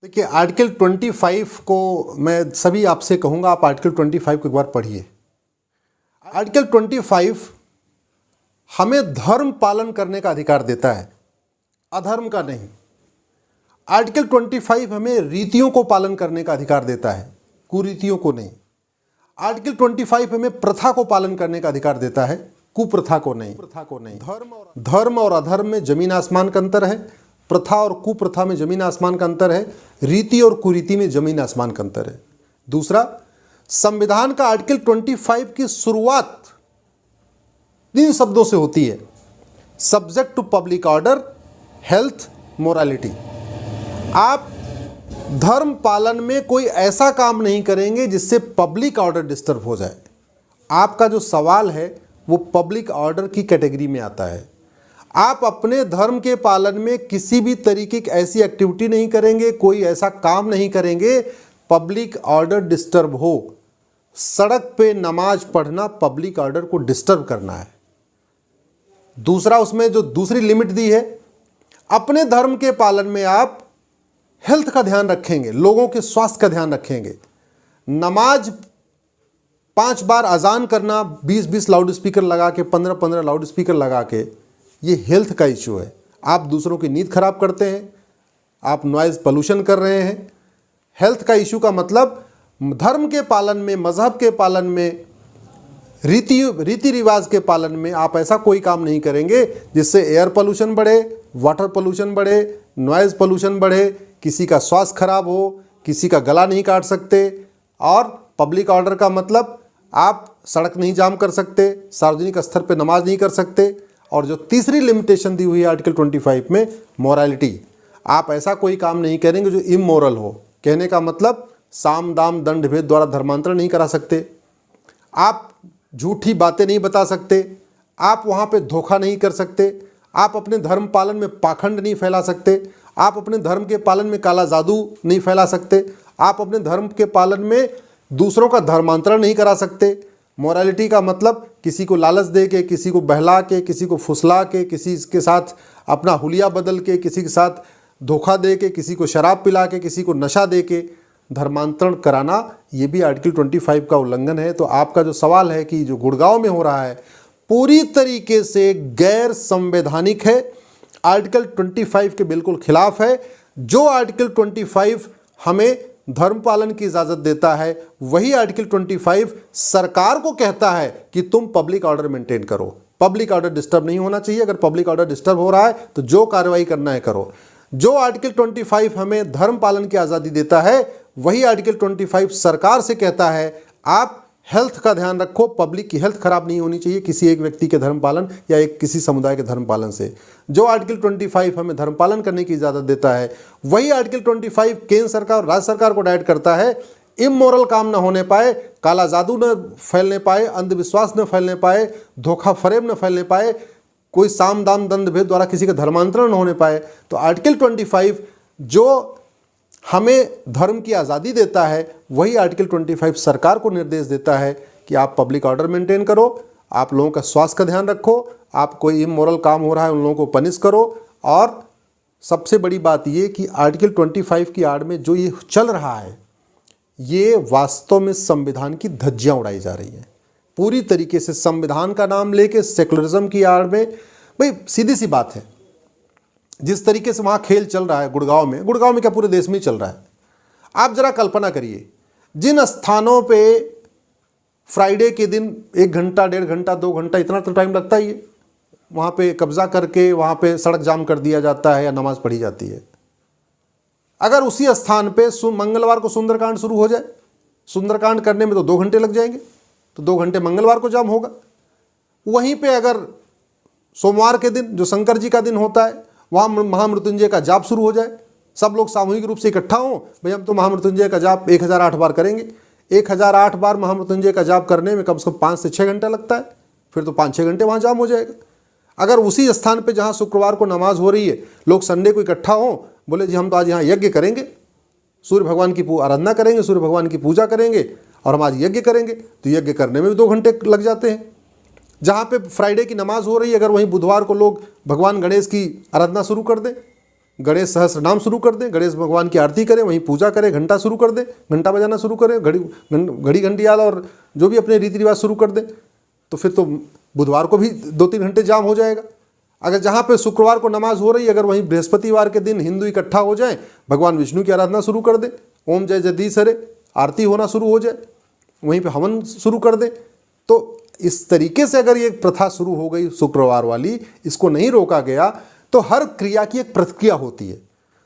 देखिए, आर्टिकल 25 को मैं सभी आपसे कहूँगा, आप आर्टिकल 25 को एक बार पढ़िए। आर्टिकल 25 हमें धर्म पालन करने का अधिकार देता है, अधर्म का नहीं। आर्टिकल 25 हमें रीतियों को पालन करने का अधिकार देता है, कुरीतियों को नहीं। आर्टिकल 25 हमें प्रथा को पालन करने का अधिकार देता है, कुप्रथा को नहीं। धर्म और अधर्म में जमीन आसमान का अंतर है, प्रथा और कुप्रथा में जमीन आसमान का अंतर है, रीति और कुरीति में जमीन आसमान का अंतर है। दूसरा, संविधान का आर्टिकल 25 की शुरुआत 3 शब्दों से होती है, subject to public order, health, morality. आप धर्म पालन में कोई ऐसा काम नहीं करेंगे जिससे पब्लिक ऑर्डर डिस्टर्ब हो जाए। आपका जो सवाल है वो पब्लिक ऑर्डर की कैटेगरी में आता है। आप अपने धर्म के पालन में किसी भी तरीके की ऐसी एक्टिविटी नहीं करेंगे, कोई ऐसा काम नहीं करेंगे पब्लिक ऑर्डर डिस्टर्ब हो। सड़क पे नमाज पढ़ना पब्लिक ऑर्डर को डिस्टर्ब करना है। दूसरा, उसमें जो दूसरी लिमिट दी है, अपने धर्म के पालन में आप हेल्थ का ध्यान रखेंगे, लोगों के स्वास्थ्य का ध्यान रखेंगे। नमाज 5 बार अजान करना, 20-20 लाउड स्पीकर लगा के, 15-15 लाउड स्पीकर लगा के, ये हेल्थ का इशू है। आप दूसरों की नींद खराब करते हैं, आप नॉइज़ पोल्यूशन कर रहे हैं। हेल्थ का इशू का मतलब धर्म के पालन में, मजहब के पालन में, रीति रिवाज के पालन में आप ऐसा कोई काम नहीं करेंगे जिससे एयर पोल्यूशन बढ़े, वाटर पोल्यूशन बढ़े, नॉइज़ पोल्यूशन बढ़े, किसी का स्वास्थ्य खराब हो, किसी का गला नहीं काट सकते। और पब्लिक ऑर्डर का मतलब आप सड़क नहीं जाम कर सकते, सार्वजनिक स्तर पे नमाज नहीं कर सकते। और जो तीसरी लिमिटेशन दी हुई है आर्टिकल 25 में, मोरालिटी, आप ऐसा कोई काम नहीं करेंगे जो इमोरल हो। कहने का मतलब साम दाम दंड भेद द्वारा धर्मांतरण नहीं करा सकते, आप झूठी बातें नहीं बता सकते, आप वहाँ पे धोखा नहीं कर सकते, आप अपने धर्म पालन में पाखंड नहीं फैला सकते, आप अपने धर्म के पालन में काला जादू नहीं फैला सकते, आप अपने धर्म के पालन में दूसरों का धर्मांतरण नहीं करा सकते। मोरालिटी का मतलब किसी को लालच दे के, किसी को बहला के, किसी को फुसला के, किसी के साथ अपना हुलिया बदल के, किसी के साथ धोखा दे के, किसी को शराब पिला के, किसी को नशा दे के धर्मांतरण कराना, ये भी आर्टिकल 25 का उल्लंघन है। तो आपका जो सवाल है कि जो गुड़गांव में हो रहा है पूरी तरीके से गैर संवैधानिक है, आर्टिकल 25 के बिल्कुल खिलाफ है। जो आर्टिकल 25 हमें धर्म पालन की इजाज़त देता है, वही आर्टिकल 25 सरकार को कहता है कि तुम पब्लिक ऑर्डर मेंटेन करो। पब्लिक ऑर्डर डिस्टर्ब नहीं होना चाहिए। अगर पब्लिक ऑर्डर डिस्टर्ब हो रहा है तो जो कार्रवाई करना है करो। जो आर्टिकल 25 हमें धर्म पालन की आज़ादी देता है, वही आर्टिकल 25 सरकार से कहता है आप हेल्थ का ध्यान रखो, पब्लिक की हेल्थ खराब नहीं होनी चाहिए किसी एक व्यक्ति के धर्म पालन या किसी समुदाय के धर्म पालन से। जो आर्टिकल 25 हमें धर्म पालन करने की इजाज़त देता है, वही आर्टिकल 25 केंद्र सरकार और राज्य सरकार को डायरेक्ट करता है इमोरल काम न होने पाए, काला जादू न फैलने पाए, अंधविश्वास न फैलने पाए, धोखा फरेब न फैलने पाए, कोई साम दाम दंड भेद द्वारा किसी का धर्मांतरण न होने पाए। तो आर्टिकल 25 जो हमें धर्म की आज़ादी देता है, वही आर्टिकल 25 सरकार को निर्देश देता है कि आप पब्लिक ऑर्डर मेंटेन करो, आप लोगों का स्वास्थ्य का ध्यान रखो, आप कोई इमोरल काम हो रहा है उन लोगों को पनिश करो। और सबसे बड़ी बात ये कि आर्टिकल 25 की आड़ में जो ये चल रहा है, ये वास्तव में संविधान की धज्जियाँ उड़ाई जा रही हैं पूरी तरीके से। संविधान का नाम लेके सेकुलरिज्म की आड़ में, भाई सीधी सी बात है, जिस तरीके से वहाँ खेल चल रहा है गुड़गांव में क्या पूरे देश में ही चल रहा है। आप जरा कल्पना करिए, जिन स्थानों पे फ्राइडे के दिन 1 घंटा, 1.5 घंटा, 2 घंटा, इतना तो टाइम लगता ही है, वहाँ पे कब्जा करके वहाँ पे सड़क जाम कर दिया जाता है या नमाज पढ़ी जाती है। अगर उसी स्थान पे मंगलवार को सुंदरकांड शुरू हो जाए, सुंदरकांड करने में तो 2 घंटे लग जाएंगे, तो 2 घंटे मंगलवार को जाम होगा। वहीं पे अगर सोमवार के दिन जो शंकर जी का दिन होता है, वहाँ महामृत्युंजय का जाप शुरू हो जाए, सब लोग सामूहिक रूप से इकट्ठा हों, भाई हम तो महामृत्युंजय का जाप 1008 बार करेंगे। 1008 बार महामृत्युंजय का जाप करने में कम से कम 5 से 6 घंटा लगता है, फिर तो 5-6 घंटे वहाँ जाम हो जाएगा। अगर उसी स्थान पे जहाँ शुक्रवार को नमाज हो रही है, लोग संडे को इकट्ठा हों, बोले जी हम तो आज यहाँ यज्ञ करेंगे, सूर्य भगवान की आराधना करेंगे, सूर्य भगवान की पूजा करेंगे और हम आज यज्ञ करेंगे, तो यज्ञ करने में भी 2 घंटे लग जाते हैं। जहाँ पे फ्राइडे की नमाज हो रही है, अगर वहीं बुधवार को लोग भगवान गणेश की आराधना शुरू कर दें, गणेश सहस्त्र नाम शुरू कर दें, गणेश भगवान की आरती करें, वहीं पूजा करें, घंटा शुरू कर दें, घंटा बजाना शुरू करें, घड़ी घंटियाल और जो भी अपने रीति रिवाज शुरू कर दें, तो फिर तो बुधवार को भी 2-3 घंटे जाम हो जाएगा। अगर जहाँ पे शुक्रवार को नमाज हो रही है, अगर वहीं बृहस्पतिवार के दिन हिंदू इकट्ठा हो जाएं, भगवान विष्णु की आराधना शुरू कर दें, ओम जय जगदीश हरे आरती होना शुरू हो जाए, वहीं पे हवन शुरू कर दें, तो इस तरीके से अगर ये प्रथा शुरू हो गई शुक्रवार वाली, इसको नहीं रोका गया, तो हर क्रिया की एक प्रतिक्रिया होती है।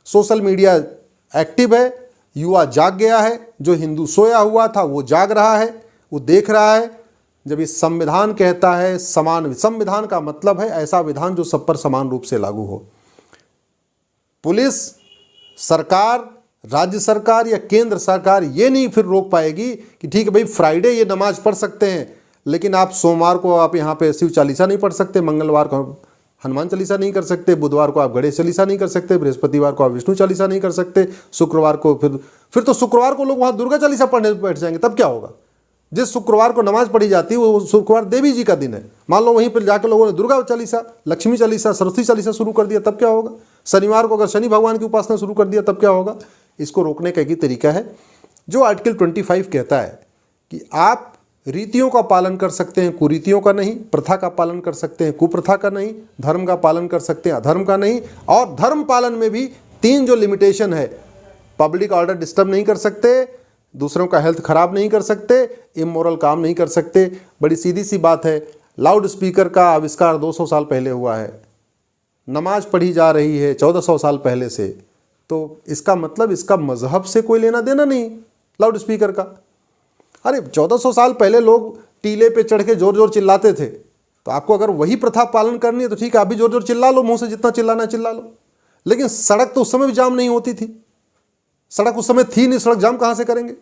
सोशल मीडिया एक्टिव है, युवा जाग गया है, जो हिंदू सोया हुआ था वो जाग रहा है, वो देख रहा है। जब ये संविधान कहता है समान, संविधान का मतलब है ऐसा विधान जो सब पर समान रूप से लागू हो। पुलिस, सरकार, राज्य सरकार या केंद्र सरकार ये नहीं फिर रोक पाएगी कि ठीक है भाई फ्राइडे ये नमाज पढ़ सकते हैं, लेकिन आप सोमवार को आप यहाँ पे शिव चालीसा नहीं पढ़ सकते, मंगलवार को हनुमान चालीसा नहीं कर सकते, बुधवार को आप गणेश चालीसा नहीं कर सकते, बृहस्पतिवार को आप विष्णु चालीसा नहीं कर सकते, शुक्रवार को फिर तो शुक्रवार को लोग वहाँ दुर्गा चालीसा पढ़ने बैठ जाएंगे, तब क्या होगा? जिस शुक्रवार को नमाज पढ़ी जाती है वो शुक्रवार देवी जी का दिन है, मान लो वहीं पर जाकर लोगों ने दुर्गा चालीसा, लक्ष्मी चालीसा, सरस्वती चालीसा शुरू कर दिया, तब क्या होगा? शनिवार को अगर शनि भगवान की उपासना शुरू कर दिया, तब क्या होगा? इसको रोकने का एक ही तरीका है जो आर्टिकल 25 कहता है कि आप रीतियों का पालन कर सकते हैं, कुरीतियों का नहीं, प्रथा का पालन कर सकते हैं, कुप्रथा का नहीं, धर्म का पालन कर सकते हैं, अधर्म का नहीं। और धर्म पालन में भी 3 जो लिमिटेशन है, पब्लिक ऑर्डर डिस्टर्ब नहीं कर सकते, दूसरों का हेल्थ खराब नहीं कर सकते, इमोरल काम नहीं कर सकते। बड़ी सीधी सी बात है, लाउड स्पीकर का आविष्कार 200 साल पहले हुआ है, नमाज पढ़ी जा रही है 1400 साल पहले से, तो इसका मतलब इसका मजहब से कोई लेना देना नहीं लाउड स्पीकर का। अरे 1400 साल पहले लोग टीले पे चढ़ के जोर जोर चिल्लाते थे, तो आपको अगर वही प्रथा पालन करनी है तो ठीक है, आप भी जोर जोर चिल्ला लो, मुंह से जितना चिल्लाना चिल्ला लो। लेकिन सड़क तो उस समय भी जाम नहीं होती थी, सड़क उस समय थी नहीं, सड़क जाम कहाँ से करेंगे?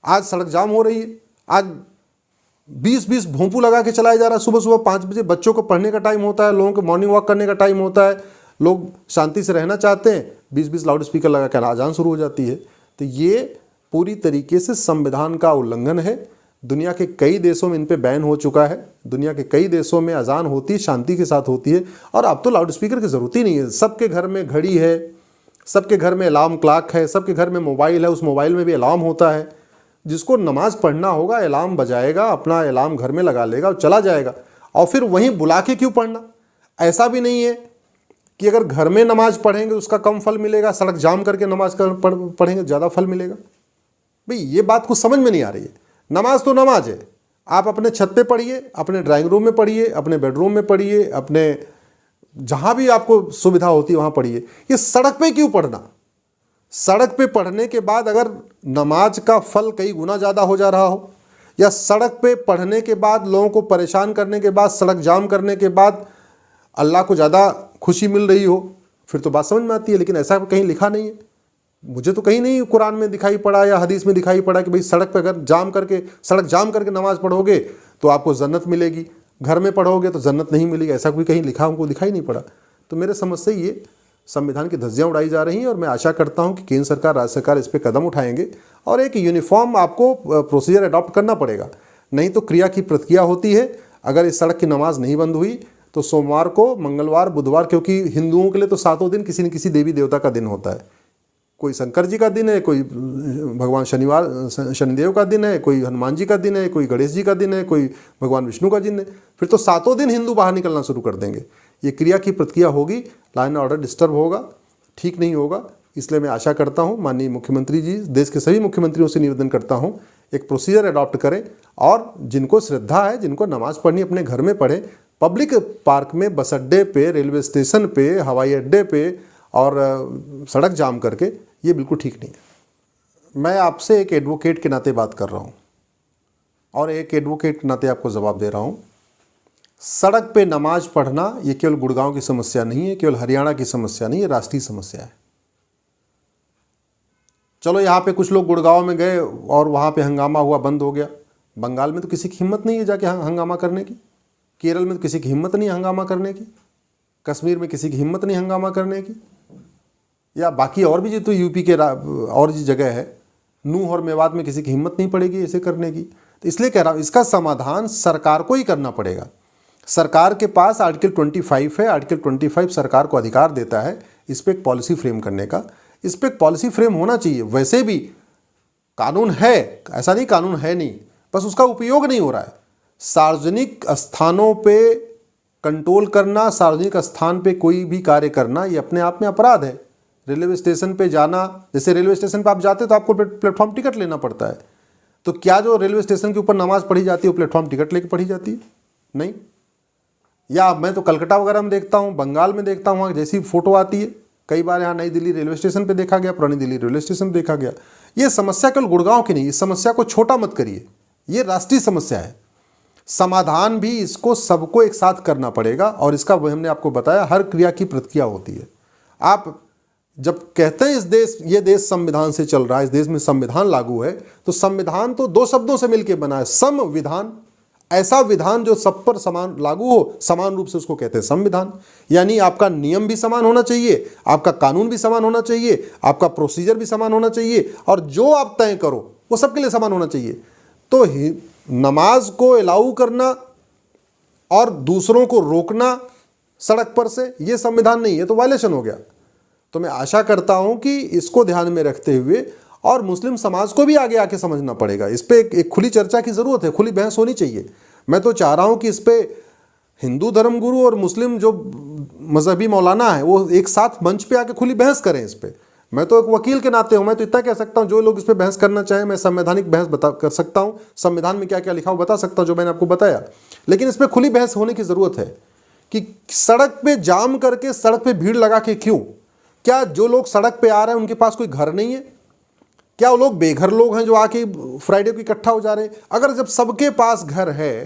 आज सड़क जाम हो रही है, आज 20-20 भोंपू लगा के चलाया जा रहा है। सुबह सुबह 5 बजे बच्चों को पढ़ने का टाइम होता है, लोगों को मॉर्निंग वॉक करने का टाइम होता है, लोग शांति से रहना चाहते हैं, 20-20 लाउड स्पीकर लगा के अजान शुरू हो जाती है। तो ये पूरी तरीके से संविधान का उल्लंघन है। दुनिया के कई देशों में इन पे बैन हो चुका है, दुनिया के कई देशों में अजान होती है, शांति के साथ होती है, और अब तो लाउड स्पीकर की ज़रूरत ही नहीं है। सबके घर में घड़ी है, सबके घर में अलार्म क्लॉक है, सबके घर में मोबाइल है, उस मोबाइल में भी अलार्म होता है। जिसको नमाज पढ़ना होगा अलार्म बजाएगा, अपना अलार्म घर में लगा लेगा और चला जाएगा। और फिर वहीं बुला के क्यों पढ़ना? ऐसा भी नहीं है कि अगर घर में नमाज पढ़ेंगे उसका कम फल मिलेगा, सड़क जाम करके नमाज पढ़ेंगे ज़्यादा फल मिलेगा। भाई ये बात कुछ समझ में नहीं आ रही है। नमाज तो नमाज है, आप अपने छत पे पढ़िए, अपने ड्राइंग रूम में पढ़िए, अपने बेडरूम में पढ़िए, अपने जहाँ भी आपको सुविधा होती है वहाँ पढ़िए। ये सड़क पे क्यों पढ़ना? सड़क पे पढ़ने के बाद अगर नमाज का फल कई गुना ज़्यादा हो जा रहा हो, या सड़क पे पढ़ने के बाद लोगों को परेशान करने के बाद, सड़क जाम करने के बाद अल्लाह को ज़्यादा खुशी मिल रही हो, फिर तो बात समझ में आती है। लेकिन ऐसा कहीं लिखा नहीं है, मुझे तो कहीं नहीं कुरान में दिखाई पड़ा या हदीस में दिखाई पड़ा कि भाई सड़क पे अगर सड़क जाम करके नमाज पढ़ोगे तो आपको जन्नत मिलेगी, घर में पढ़ोगे तो जन्नत नहीं मिलेगी। ऐसा कोई कहीं लिखा हमको दिखाई नहीं पड़ा। तो मेरे समझ से ये संविधान की धज्जियाँ उड़ाई जा रही हैं, और मैं आशा करता हूँ कि केंद्र सरकार, राज्य सरकार इस पर कदम उठाएंगे और एक यूनिफॉर्म आपको प्रोसीजर अडॉप्ट करना पड़ेगा। नहीं तो क्रिया की प्रतिक्रिया होती है। अगर इस सड़क की नमाज नहीं बंद हुई तो सोमवार को, मंगलवार, बुधवार, क्योंकि हिंदुओं के लिए तो 7 दिन किसी न किसी देवी देवता का दिन होता है। कोई शंकर जी का दिन है, कोई भगवान शनिदेव का दिन है, कोई हनुमान जी का दिन है, कोई गणेश जी का दिन है, कोई भगवान विष्णु का दिन है। फिर तो 7 दिन हिंदू बाहर निकलना शुरू कर देंगे। ये क्रिया की प्रतिक्रिया होगी, लाइन एंड ऑर्डर डिस्टर्ब होगा, ठीक नहीं होगा। इसलिए मैं आशा करता हूँ माननीय मुख्यमंत्री जी, देश के सभी मुख्यमंत्रियों से निवेदन करता हूँ एक प्रोसीजर अडॉप्ट करें, और जिनको श्रद्धा है, जिनको नमाज पढ़नी अपने घर में पढ़ें। पब्लिक पार्क में, बस अड्डे पे, रेलवे स्टेशन पे, हवाई अड्डे पे और सड़क जाम करके, ये बिल्कुल ठीक नहीं है। मैं आपसे एक एडवोकेट के नाते बात कर रहा हूँ, और एक एडवोकेट के नाते आपको जवाब दे रहा हूँ। सड़क पे नमाज पढ़ना ये केवल गुड़गांव की समस्या नहीं है, केवल हरियाणा की समस्या नहीं है, राष्ट्रीय समस्या है। चलो यहाँ पे कुछ लोग गुड़गांव में गए और वहाँ पे हंगामा हुआ, बंद हो गया। बंगाल में तो किसी की हिम्मत नहीं है जाके हंगामा करने की, केरल में तो किसी की हिम्मत नहीं है हंगामा करने की, कश्मीर में किसी की हिम्मत नहीं हंगामा करने की, या बाकी और भी जो तो यूपी के और जी जगह है, नूह और मेवात में किसी की हिम्मत नहीं पड़ेगी ऐसे करने की। तो इसलिए कह रहा हूँ, इसका समाधान सरकार को ही करना पड़ेगा। सरकार के पास आर्टिकल 25 है। आर्टिकल 25 सरकार को अधिकार देता है इस पर एक पॉलिसी फ्रेम करने का, इस पर एक पॉलिसी फ्रेम होना चाहिए। वैसे भी कानून है, ऐसा नहीं कानून है नहीं, बस उसका उपयोग नहीं हो रहा है। सार्वजनिक स्थानों पे कंट्रोल करना, सार्वजनिक स्थान पे कोई भी कार्य करना, ये अपने आप में अपराध है। रेलवे स्टेशन पे जाना, जैसे रेलवे स्टेशन पे आप जाते तो आपको प्लेटफॉर्म टिकट लेना पड़ता है, तो क्या जो रेलवे स्टेशन के ऊपर नमाज पढ़ी जाती है वो प्लेटफॉर्म टिकट लेके पढ़ी जाती है? नहीं। या मैं तो कलकत्ता वगैरह में देखता हूँ, बंगाल में देखता हूँ, वहाँ जैसी फोटो आती है, कई बार यहाँ नई दिल्ली रेलवे स्टेशन पे देखा गया, पुरानी दिल्ली रेलवे स्टेशन पे देखा गया। ये समस्या केवल गुड़गांव की नहीं, इस समस्या को छोटा मत करिए, ये राष्ट्रीय समस्या है। समाधान भी इसको सबको एक साथ करना पड़ेगा, और इसका हमने आपको बताया हर क्रिया की प्रतिक्रिया होती है। आप जब कहते हैं ये देश संविधान से चल रहा है, इस देश में संविधान लागू है, तो संविधान तो दो शब्दों से मिलकर बना है, संविधान। ऐसा विधान जो सब पर समान लागू हो, समान रूप से उसको कहते हैं संविधान। यानी आपका नियम भी समान होना चाहिए, आपका कानून भी समान होना चाहिए, आपका प्रोसीजर भी समान होना चाहिए, और जो आप तय करो वो सबके लिए समान होना चाहिए। तो नमाज को अलाउ करना और दूसरों को रोकना सड़क पर से, ये संविधान नहीं है, तो वायलेशन हो गया। तो मैं आशा करता हूं कि इसको ध्यान में रखते हुए, और मुस्लिम समाज को भी आगे आके समझना पड़ेगा, इस पे एक खुली चर्चा की ज़रूरत है, खुली बहस होनी चाहिए। मैं तो चाह रहा हूं कि इस पे हिंदू धर्मगुरु और मुस्लिम जो मजहबी मौलाना है वो एक साथ मंच पे आके खुली बहस करें इस पे। मैं तो एक वकील के नाते हूं, मैं तो इतना कह सकता हूं, जो लोग इस पे बहस करना चाहें, मैं संवैधानिक बहस कर सकता हूं, संविधान में क्या क्या लिखा हो बता सकता हूं, जो मैंने आपको बताया। लेकिन इस पर खुली बहस होने की ज़रूरत है कि सड़क पे जाम करके, सड़क पे भीड़ लगा के क्यों? क्या जो लोग सड़क पे आ रहे हैं उनके पास कोई घर नहीं है? क्या वो लोग बेघर लोग हैं जो आके फ्राइडे को इकट्ठा हो जा रहे हैं? अगर जब सबके पास घर है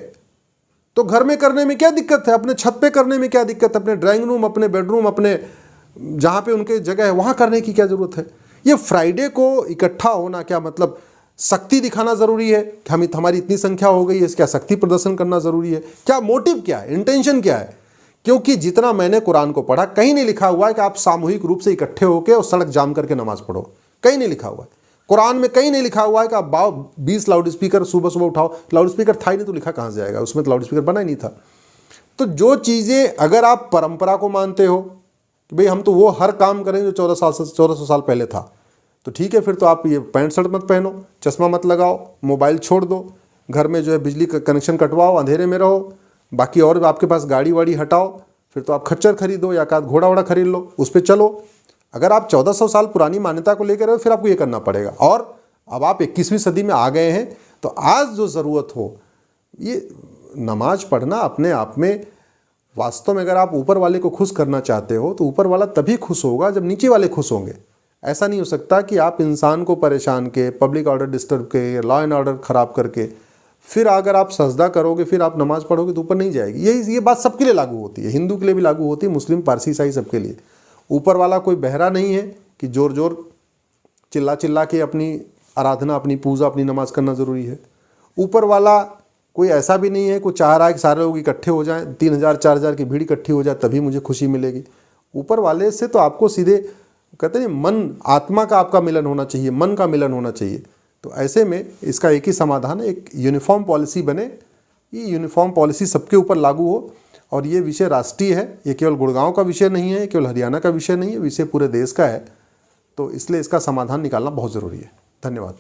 तो घर में करने में क्या दिक्कत है? अपने छत पे करने में क्या दिक्कत है? अपने ड्राइंग रूम, अपने बेडरूम, अपने जहाँ पे उनके जगह है वहाँ करने की क्या ज़रूरत है? ये फ्राइडे को इकट्ठा होना क्या मतलब शक्ति दिखाना ज़रूरी है कि हमारी इतनी संख्या हो गई है, क्या शक्ति प्रदर्शन करना ज़रूरी है? क्या मोटिव क्या है, इंटेंशन क्या है? क्योंकि जितना मैंने कुरान को पढ़ा, कहीं नहीं लिखा हुआ है कि आप सामूहिक रूप से इकट्ठे होकर और सड़क जाम करके नमाज पढ़ो, कहीं नहीं लिखा हुआ है। कुरान में कहीं नहीं लिखा हुआ है कि आप 20 लाउड स्पीकर सुबह सुबह उठाओ। लाउड स्पीकर था ही नहीं तो लिखा कहाँ से जाएगा? उसमें तो लाउड स्पीकर बना ही नहीं था। तो जो चीज़ें अगर आप परंपरा को मानते हो कि भाई हम तो वो हर काम करें जो 1400 साल पहले था, तो ठीक है, फिर तो आप ये पैंट शर्ट मत पहनो, चश्मा मत लगाओ, मोबाइल छोड़ दो, घर में जो है बिजली का कनेक्शन कटवाओ, अंधेरे में रहो, बाकी और आपके पास गाड़ी वाड़ी हटाओ, फिर तो आप खच्चर खरीदो या का घोड़ा वोड़ा खरीद लो, उस पर चलो। अगर आप 1400 साल पुरानी मान्यता को लेकर रहे हो फिर आपको ये करना पड़ेगा। और अब आप 21वीं सदी में आ गए हैं, तो आज जो ज़रूरत हो, ये नमाज पढ़ना अपने आप में, वास्तव में अगर आप ऊपर वाले को खुश करना चाहते हो तो ऊपर वाला तभी खुश होगा जब नीचे वाले खुश होंगे। ऐसा नहीं हो सकता कि आप इंसान को परेशान के, पब्लिक ऑर्डर डिस्टर्ब के, लॉ एंड ऑर्डर ख़राब करके फिर अगर आप सजदा करोगे, फिर आप नमाज पढ़ोगे तो ऊपर नहीं जाएगी। ये बात सबके लिए लागू होती है, हिंदू के लिए भी लागू होती है, मुस्लिम, पारसी, ईसाई, सबके लिए। ऊपर वाला कोई बहरा नहीं है कि जोर जोर चिल्ला चिल्ला के अपनी आराधना, अपनी पूजा, अपनी नमाज करना ज़रूरी है। ऊपर वाला कोई ऐसा भी नहीं है, कोई चाह रहा है कि सारे लोग इकट्ठे हो जाएं, 3000 4000 की भीड़ इकट्ठी हो जाए तभी मुझे खुशी मिलेगी। ऊपर वाले से तो आपको सीधे कहते हैं मन, आत्मा का आपका मिलन होना चाहिए, मन का मिलन होना चाहिए। तो ऐसे में इसका एक ही समाधान है, एक यूनिफॉर्म पॉलिसी बने, ये यूनिफॉर्म पॉलिसी सबके ऊपर लागू हो। और ये विषय राष्ट्रीय है, ये केवल गुड़गांव का विषय नहीं है, केवल हरियाणा का विषय नहीं है, विषय पूरे देश का है। तो इसलिए इसका समाधान निकालना बहुत ज़रूरी है। धन्यवाद।